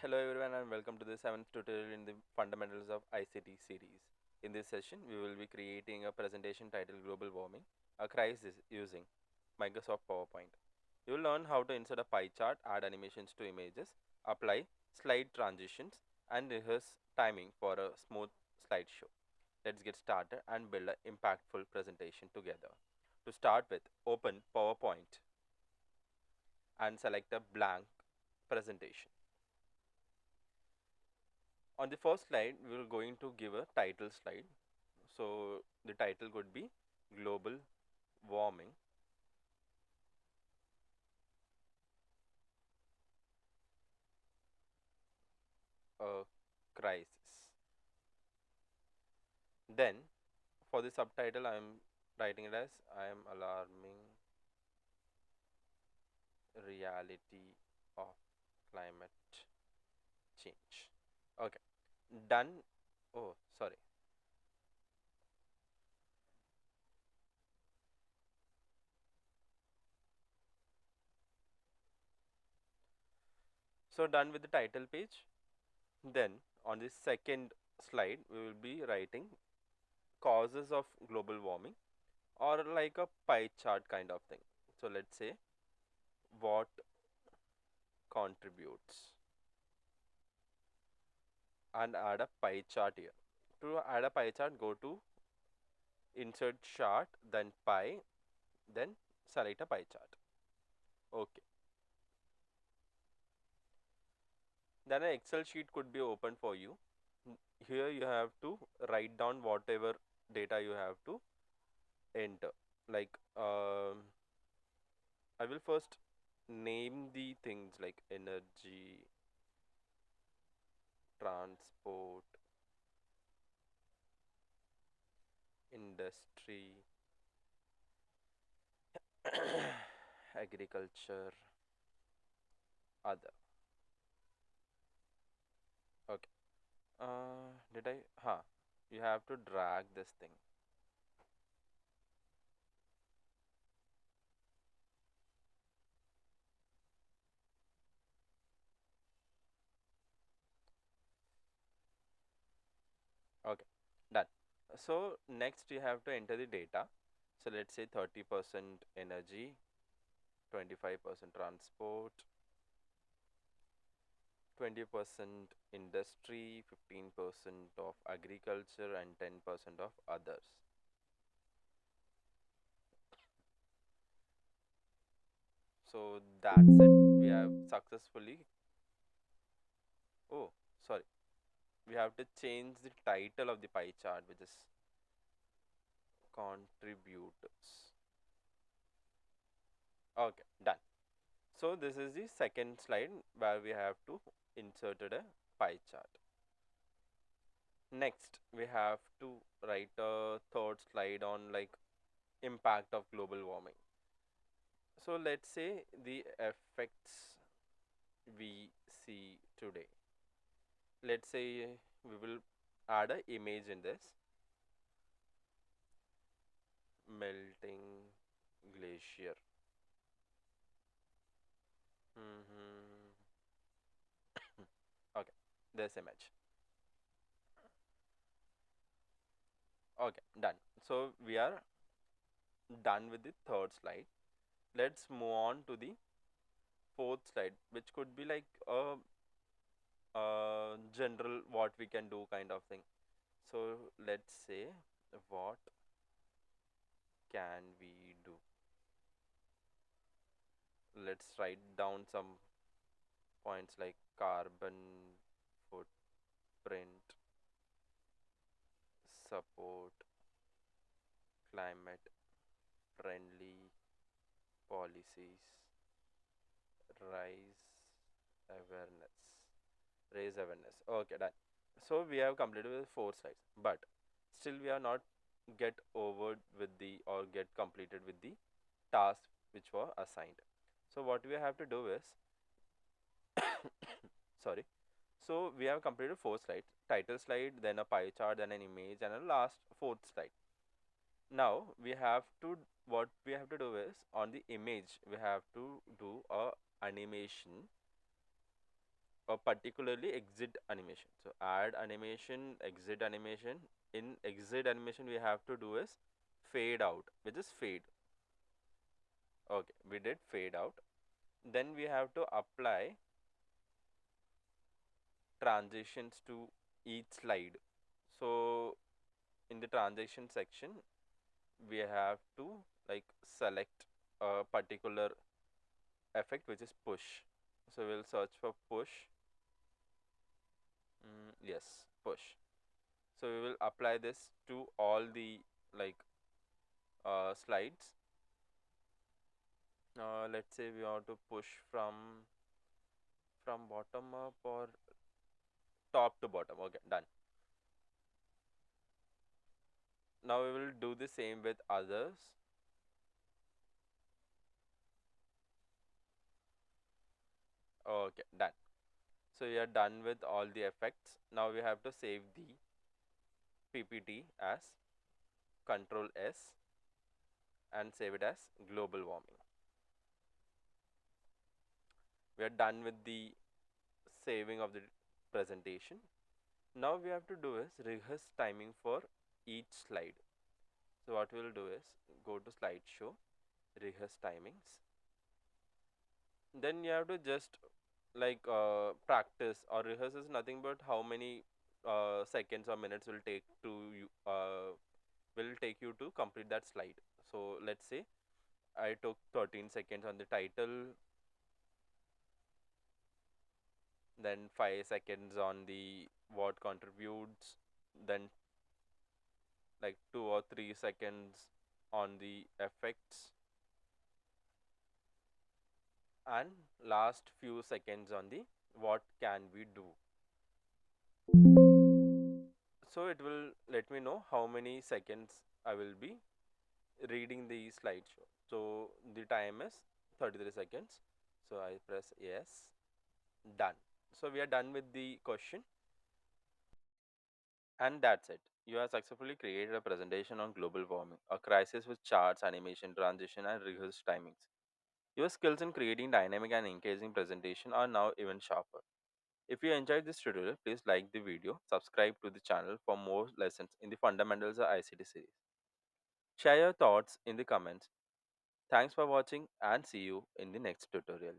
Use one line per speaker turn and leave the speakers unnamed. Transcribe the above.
Hello everyone and welcome to the 7th tutorial in the Fundamentals of ICT series. In this session, we will be creating a presentation titled Global Warming, a Crisis using Microsoft PowerPoint. You will learn how to insert a pie chart, add animations to images, apply slide transitions, and rehearse timing for a smooth slideshow. Let's get started and build an impactful presentation together. To start with, open PowerPoint and select a blank presentation. On the first slide, we are going to give a title slide. So the title could be Global Warming, a Crisis. Then for the subtitle, I am writing it as I am alarming reality of climate change. Okay, done. Oh, sorry. So done with the title page. Then on the second slide, we will be writing causes of global warming or like a pie chart kind of thing. So let's say what contributes and add a pie chart here. To add a pie chart, go to insert chart, then pie, then select a pie chart. Okay. Then an Excel sheet could be open for you. Here you have to write down whatever data you have to enter. Like I will first name the things like energy, transport, industry, agriculture, other. Okay. Did I? Huh. You have to drag this thing. Okay. Done. So next you have to enter the data. So let's say 30% energy, 25% transport, 20% industry, 15% of agriculture, and 10% of others. So that's it. We have successfully. Oh, sorry. We have to change the title of the pie chart, which is contributors. Okay, done. So this is the second slide where we have to insert a pie chart. Next, we have to write a third slide on like impact of global warming. So let's say the effects we see today. Let's say we will add an image in this melting glacier. Okay, this image. Okay, done. So we are done with the third slide. Let's move on to the fourth slide, which could be like a general what we can do kind of thing. So let's say what can we do? Let's write down some points like carbon footprint, support climate friendly policies, rise awareness, raise awareness. Okay, done. So we have completed with four slides, but still we are not get over with the or get completed with the tasks which were assigned. So what we have to do is sorry. So we have completed four slides: title slide, then a pie chart, then an image, and a last fourth slide. Now we have to what we have to do is on the image we have to do a animation. particularly exit animation. So add animation, exit animation. In exit animation, we have to do is fade out, which is fade. Okay, we did fade out. Then we have to apply transitions to each slide. So in the transition section, we have to like select a particular effect which is push. So we'll search for push. Yes, push. So we will apply this to all the like slides. Let's say we want to push from bottom up or top to bottom. Okay, done. Now we will do the same with others. Okay, done. So we are done with all the effects. Now we have to save the PPT as Control S and save it as global warming. We are done with the saving of the presentation. Now we have to do is rehearse timing for each slide. So what we will do is go to slideshow, rehearse timings. Then you have to just like practice or rehearse is nothing but how many seconds or minutes will take to you will take you to complete that slide. So let's say I took 13 seconds on the title, then 5 seconds on the what contributes, then like 2 or 3 seconds on the effects, and last few seconds on the what can we do. So it will let me know how many seconds I will be reading the slideshow. So the time is 33 seconds. So I press yes, done. So we are done with the question, and that's it. You have successfully created a presentation on global warming, a crisis with charts, animation, transition, and rehearsed timings. Your skills in creating dynamic and engaging presentation are now even sharper. If you enjoyed this tutorial, please like the video, subscribe to the channel for more lessons in the Fundamentals of ICT series. Share your thoughts in the comments. Thanks for watching and see you in the next tutorial.